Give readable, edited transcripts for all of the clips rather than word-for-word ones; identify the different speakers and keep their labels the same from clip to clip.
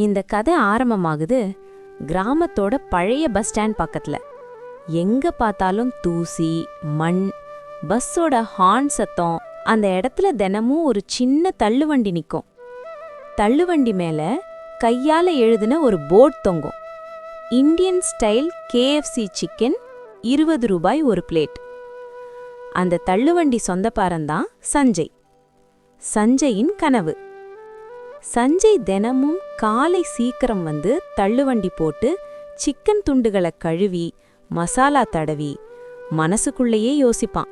Speaker 1: இந்த கதை ஆரம்பமாகுது கிராமத்தோட பழைய பஸ் ஸ்டாண்ட் பக்கத்துல. எங்க பார்த்தாலும் தூசி, மண், பஸ்ஸோட ஹார்ன் சத்தம். அந்த இடத்துல தினமும் ஒரு சின்ன தள்ளுவண்டி நிற்கும். தள்ளுவண்டி மேல கையால எழுதின ஒரு போர்டு தொங்கும். இந்தியன் ஸ்டைல் KFC சிக்கன், 20 ரூபாய் ஒரு பிளேட். அந்த தள்ளுவண்டி சொந்தக்காரன்தான் சஞ்சய். சஞ்சயின் கனவு. சஞ்சய் தினமும் காலை சீக்கிரம் வந்து தள்ளுவண்டி போட்டு சிக்கன் துண்டுகளை கழுவி மசாலா தடவி மனசுக்குள்ளேயே யோசிப்பான்,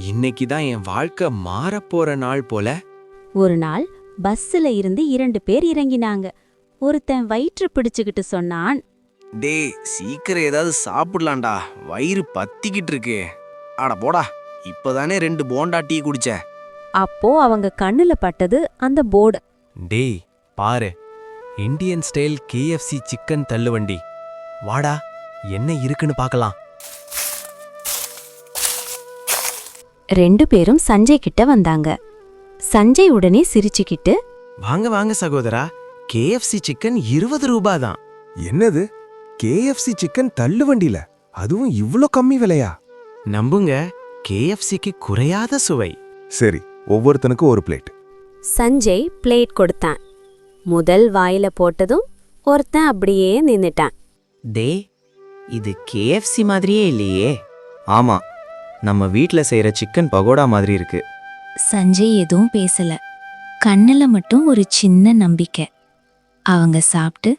Speaker 2: இன்னைக்கு தான் என் வாழ்க்கை மாறப்போற நாள் போல.
Speaker 1: ஒரு நாள் பஸ்ஸில் இருந்து 2 பேர் இறங்கினாங்க. ஒருத்தன் வயிற்று பிடிச்சுக்கிட்டு சொன்னான்,
Speaker 2: டே சீக்கிரம் ஏதாவது சாப்பிடலாம்டா, வயிறு பத்திக்கிட்டு இருக்கு. அட போடா, இப்பதானே 2 போண்டா டீ குடிச்ச.
Speaker 1: அப்போ அவங்க கண்ணுல பட்டது அந்த போர்டு.
Speaker 2: டேய் பாரு, இந்தியன் ஸ்டைல் KFC சிக்கன் தள்ளுவண்டி. வாடா, என்ன இருக்குன்னு பார்க்கலாம்.
Speaker 1: 2 பேரும் சஞ்சய் கிட்ட வந்தாங்க. சஞ்சய் உடனே சிரிச்சுக்கிட்டு,
Speaker 2: வாங்க வாங்க சகோதரா, KFC சிக்கன் 20 ரூபா தான்.
Speaker 3: என்னது, KFC சிக்கன் தள்ளுவண்டில, அதுவும் இவ்ளோ கம்மி விலையா?
Speaker 2: நம்புங்க, KFCக்கு குறையாத சுவை.
Speaker 3: சரி, ஒவ்வொருத்தனுக்கும் ஒரு பிளேட்.
Speaker 1: சஞ்சய் பிளேட் கொடுத்தான். முதல் வாயில போட்டதும் ஒருத்தன் அப்படியே நின்னுட்டான்.
Speaker 4: டே, இது KFC மாதிரியே இல்லையே. ஆமா, நம்ம வீட்ல செய்யற சிக்கன் பகோடா மாதிரி இருக்கு.
Speaker 5: சஞ்சய் எதுவும் பேசல. கண்ணுல மட்டும் ஒரு சின்ன நம்பிக்கை. அவங்க சாப்பிட்டு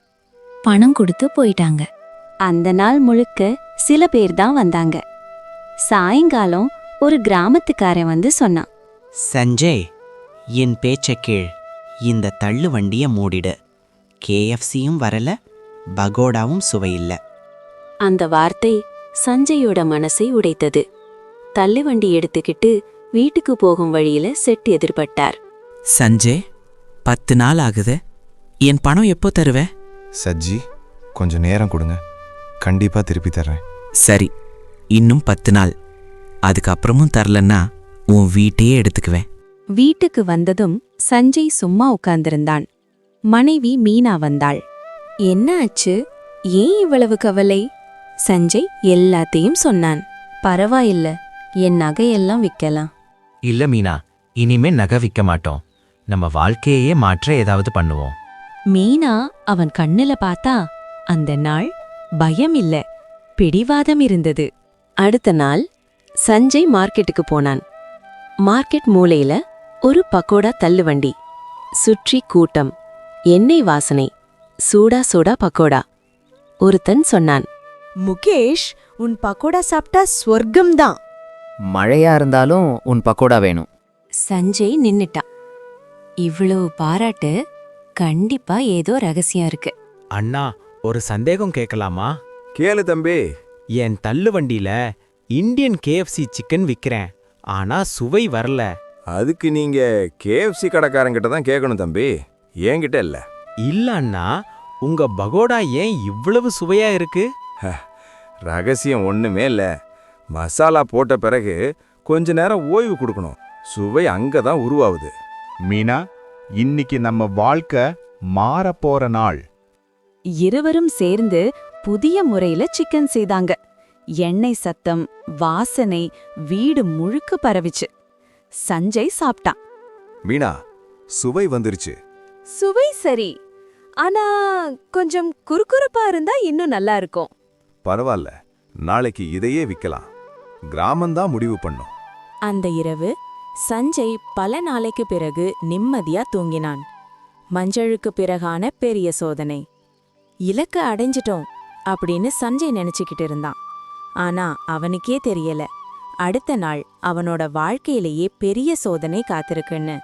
Speaker 5: பணம் கொடுத்து போயிட்டாங்க.
Speaker 1: அந்த நாள் முழுக்க சில பேர் தான் வந்தாங்க. சாயங்காலம் ஒரு கிராமத்துக்காரன் வந்து சொன்னான்,
Speaker 4: சஞ்சய், என் பேச்ச கேள். இந்த தள்ளு வண்டிய மூடிடு. KFCயும் வரல, பகோடாவும் சுவையில்ல.
Speaker 1: அந்த வார்த்தை சஞ்சயோட மனசை உடைத்தது. தள்ளுவண்டி எடுத்துக்கிட்டு வீட்டுக்கு போகும் வழியில செட் எதிர்பட்டார்.
Speaker 4: சஞ்சய், 10 நாள் ஆகுது. என் பணம் எப்போ தருவ?
Speaker 3: சஜ்ஜி, கொஞ்சம் நேரம் கொடுங்க, கண்டிப்பா திருப்பி தர்றேன்.
Speaker 4: சரி, இன்னும் 10 நாள். அதுக்கப்புறமும் தரலன்னா உன் வீட்டையே எடுத்துக்குவேன்.
Speaker 1: வீட்டுக்கு வந்ததும் சஞ்சய் சும்மா உட்கார்ந்திருந்தான். மனைவி மீனா வந்தாள். என்ன ஆச்சு, ஏன் இவ்வளவு கவலை? சஞ்சய் எல்லாத்தையும் சொன்னான். பரவாயில்ல, என் நகையெல்லாம் விற்கலாம்.
Speaker 6: இல்ல மீனா, இனிமே நகை விற்க மாட்டோம். நம்ம வாழ்க்கையே மாற்ற ஏதாவது பண்ணுவோம்.
Speaker 1: மீனா அவன் கண்ணுல பார்த்தா அந்த நாள் பயம் இல்ல, பிடிவாதம் இருந்தது. அடுத்த நாள் சஞ்சய் மார்க்கெட்டுக்கு போனான். மார்க்கெட் மூலையில ஒரு பக்கோடா தள்ளுவண்டி. சுற்றி கூட்டம், எண்ணெய் வாசனை, சூடா சூடா பக்கோடா. ஒருத்தன் சொன்னான்,
Speaker 7: முகேஷ், உன் பக்கோடா சாப்பிட்டா ஸ்வர்க்கம்தான்.
Speaker 8: மழையா இருந்தாலும் உன் பக்கோடா வேணும்.
Speaker 1: சஞ்சய் நின்னுட்டான். இவ்வளவு பாராட்டு, கண்டிப்பா ஏதோ ரகசியம் இருக்கு.
Speaker 2: அண்ணா, ஒரு சந்தேகம் கேட்கலாமா?
Speaker 3: கேளு தம்பி.
Speaker 2: என் தள்ளுவண்டியில இந்தியன் KFC சிக்கன் விக்கிறேன், ஆனா சுவை வரல.
Speaker 3: அதுக்கு நீங்க KFC கடைக்காரங்கிட்ட தான் கேட்கணும் தம்பி, என்கிட்ட இல்ல.
Speaker 2: இல்ல அண்ணா, உங்க பகோடா ஏன் இவ்வளவு சுவையா இருக்கு?
Speaker 3: ரகசியம் ஒண்ணுமே இல்ல. மசாலா போட்ட பிறகு கொஞ்ச நேரம் ஓய்வு கொடுக்கணும். சுவை அங்கதான் உருவாகுது.
Speaker 9: மீனா, இன்னைக்கு நம்ம வாழ்க்கை மாறப்போற நாள்.
Speaker 7: இருவரும் சேர்ந்து புதிய முறையில சிக்கன் செய்தாங்க. எண்ணெய் சத்தம், வாசனை வீடு முழுக்க பரவிச்சு. சஞ்சய் சாப்பிட்டான்.
Speaker 3: மீனா, சுவை வந்துருச்சு.
Speaker 7: சுவை சரி, ஆனா கொஞ்சம் குறுகுறுப்பா இருந்தா இன்னும் நல்லா இருக்கும்.
Speaker 3: பரவாயில்ல, நாளைக்கு இதையே விக்கலாம். கிராமம்தான் முடிவு பண்ணும்.
Speaker 1: அந்த இரவு சஞ்சய் பல நாளைக்கு பிறகு நிம்மதியா தூங்கினான். மஞ்சளுக்கு பிறகான பெரிய சோதனை. இலக்க அடைஞ்சிட்டோம் அப்படின்னு சஞ்சய் நினைச்சுக்கிட்டு இருந்தான். ஆனா அவனுக்கே தெரியல, அடுத்த நாள் அவனோட வாழ்க்கையிலேயே பெரிய சோதனை காத்திருக்குன்னு.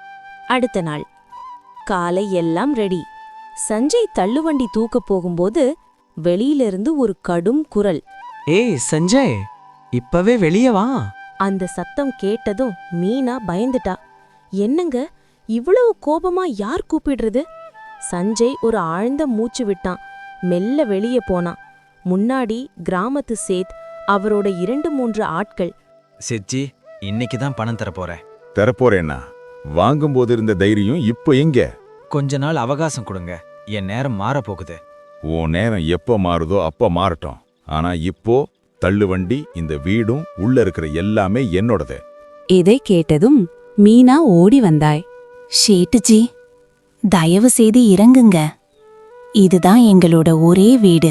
Speaker 1: அடுத்த நாள் காலை எல்லாம் ரெடி. சஞ்சய் தள்ளுவண்டி தூக்க போகும்போது வெளியிலிருந்து ஒரு கடும் குரல்.
Speaker 2: ஏய் சஞ்சய், இப்பவே வெளியே வா.
Speaker 1: அந்த சத்தம் கேட்டதும் மீனா பயந்துட்டா. என்னங்க, இவ்வளவு கோபமா யார் கூப்பிடுறது? சஞ்சய் ஒரு ஆழ்ந்த மூச்சு விட்டான். மெல்ல வெளியே போனான். முன்னாடி கிராமத்து சேத், அவரோட 2-3 ஆட்கள்.
Speaker 6: சிச்சி, இன்னைக்கு தான் பணம் தரப்போறேன்.
Speaker 9: தரப்போறேன்னா, வாங்கும்போது இருந்த தைரியம் இப்போ எங்க?
Speaker 6: கொஞ்ச நாள் அவகாசம் கொடுங்க, என் நேரம் மாறப்போகுது.
Speaker 3: உன் நேரம் எப்ப மாறுதோ அப்ப மாறட்டும். ஆனா இப்போ தள்ளுவண்டி, இந்த வீடும், உள்ள இருக்கிற எல்லாமே என்னோடது.
Speaker 1: இதை கேட்டதும் மீனா ஓடி வந்தாய்.
Speaker 5: ஷேட்டுஜி, தயவு செய்து இறங்குங்க. இதுதான் எங்களோட ஒரே வீடு.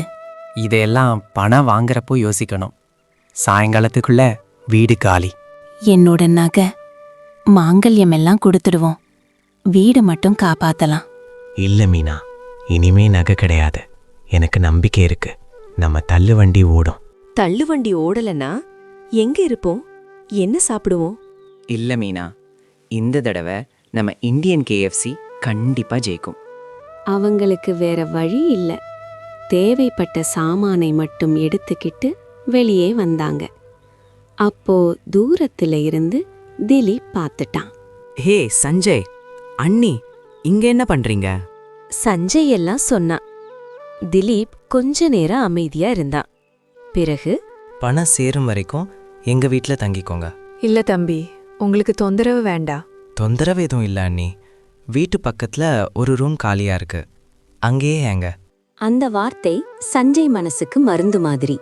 Speaker 10: இதையெல்லாம் பணம் வாங்குறப்போ யோசிக்கணும். சாயங்காலத்துக்குள்ள வீடு காலி.
Speaker 5: என்னோட நகை, மாங்கல்யம் எல்லாம் கொடுத்துடுவோம். வீடு மட்டும் காப்பாத்தலாம்.
Speaker 6: இல்ல மீனா, இனிமே நகை கிடையாது. எனக்கு நம்பிக்கை இருக்கு. நம்ம தள்ளுவண்டி ஓடும்.
Speaker 7: தள்ளுவண்டி ஓடலனா எங்க இருப்போம்? என்ன சாப்பிடுவோம்?
Speaker 4: இல்ல மீனா, இந்த தடவை நம்ம இந்தியன் கேஎஃப்சி கண்டிப்பா ஜெயிக்கும்.
Speaker 1: அவங்களுக்கு வேற வழி இல்ல. தேவைப்பட்ட சாமானை மட்டும் எடுத்துக்கிட்டு வெளியே வந்தாங்க. அப்போ தூரத்துல இருந்து திலீப் பார்த்துட்டான்.
Speaker 4: ஹே சஞ்சய், அண்ணி இங்க என்ன பண்றீங்க?
Speaker 1: சஞ்சய் எல்லாம் சொன்னான். திலீப் கொஞ்ச நேரம் அமைதியா இருந்தான். பிறகு
Speaker 10: பணம் சேரும் வரைக்கும் எங்க வீட்ல தங்கிக்கோங்க.
Speaker 7: இல்ல தம்பி, உங்களுக்கு தொந்தரவு வேண்டாம்.
Speaker 10: தொந்தரவு எதுவும் இல்ல அண்ணி. வீட்டு பக்கத்துல ஒரு ரூம் காலியா இருக்கு, அங்கேயே ஏங்க.
Speaker 1: அந்த வார்த்தை சஞ்சய் மனசுக்கு மருந்து மாதிரி.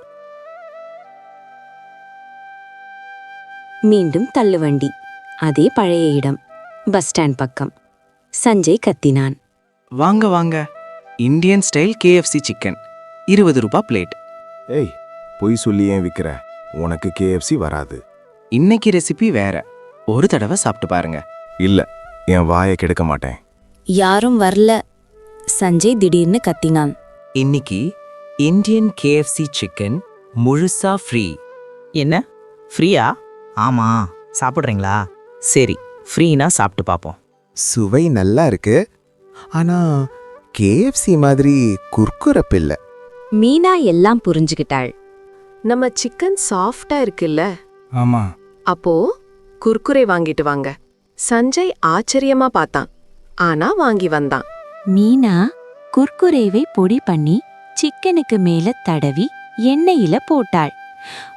Speaker 1: மீண்டும் தள்ளுவண்டி, அதே பழைய இடம், பஸ் ஸ்டாண்ட் பக்கம். சஞ்சய் கத்தினான்.
Speaker 4: வாங்க வாங்க, இந்தியன் ஸ்டைல் கேஎஃப்சி சிக்கன், 20 ரூபாய் பிளேட்.
Speaker 3: ஏய், பொய் சொல்லி ஏன் விக்கிற? உனக்கு கேஎஃப்சி வராது.
Speaker 4: இன்னைக்கு ரெசிபி வேற, ஒரு தடவை சாப்பிட்டு பாருங்க.
Speaker 3: இல்ல, என் வாயை கெடுக்க மாட்டேன்.
Speaker 1: யாரும் வரல. சஞ்சய் திடீர்னு கத்தினான்.
Speaker 10: இன்னைக்கு இந்தியன் கேஎஃப்சி சிக்கன் முழுசா ஃப்ரீ.
Speaker 4: என்ன ஃப்ரீயா? ஆமா, சாப்பிட்றீங்களா? சரி, ஃப்ரீனா சாப்பிட்டு பார்ப்போம்.
Speaker 11: சுவை நல்லா இருக்கு, ஆனா கேஎஃப்சி மாதிரி குர்குரப்பு இல்ல.
Speaker 1: மீனா எல்லாம் புரிஞ்சுக்கிட்டாள்.
Speaker 7: நம்ம சிக்கன் சாஃப்டா இருக்குல்ல,
Speaker 3: ஆமா.
Speaker 7: அப்போ குர்குரே வாங்கிட்டு வாங்க. சஞ்சய் ஆச்சரியமா பார்த்தான், ஆனா வாங்கி வந்தான்.
Speaker 5: மீனா குர்குரேவை பொடி பண்ணி சிக்கனுக்கு மேல தடவி எண்ணெயில போட்டாள்.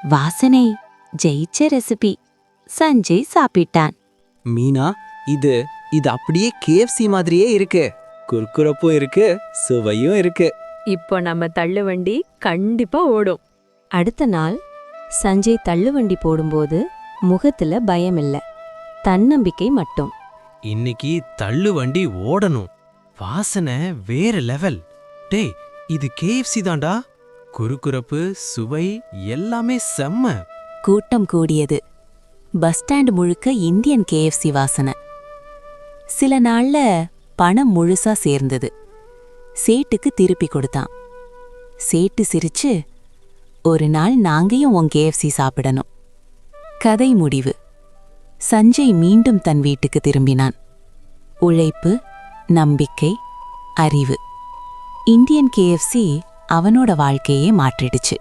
Speaker 5: வாசனை ஜெயிச்ச ரெசிபி. சஞ்சய் சாப்பிட்டான்.
Speaker 10: மீனா, இது அப்படியே கேஎஃப்சி மாதிரியே இருக்கு. குர்குரப்பும் இருக்கு, சுவையும் இருக்கு.
Speaker 7: இப்போ நம்ம தள்ளுவண்டி கண்டிப்பா ஓடும்.
Speaker 1: அடுத்த நாள் சஞ்சய் தள்ளுவண்டி போடும்போது முகத்துல பயமில்ல, தன்னம்பிக்கை மட்டும்.
Speaker 12: இன்னைக்கு தள்ளுவண்டி ஓடணும். வாசனை வேற லெவல். டேய், இது கேஎஃப்சி தான்டா. குறுகுறப்பு, சுவை எல்லாமே செம்ம.
Speaker 5: கூட்டம் கூடியது. பஸ் ஸ்டாண்ட் முழுக்க இந்தியன் கேஎஃப்சி வாசனை. சில நாள்ல பணம் முழுசா சேர்ந்தது. சேட்டுக்கு திருப்பி கொடுத்தான். சேட்டு சிரிச்சு, ஒரு நாள் நாங்கையும் உன் கேஎஃப்சி சாப்பிடணும். கதை முடிவு. சஞ்சய் மீண்டும் தன் வீட்டுக்கு திரும்பினான். உழைப்பு, நம்பிக்கை, அறிவு. இந்தியன் கேஎஃப்சி அவனோட வாழ்க்கையே மாற்றிடுச்சு.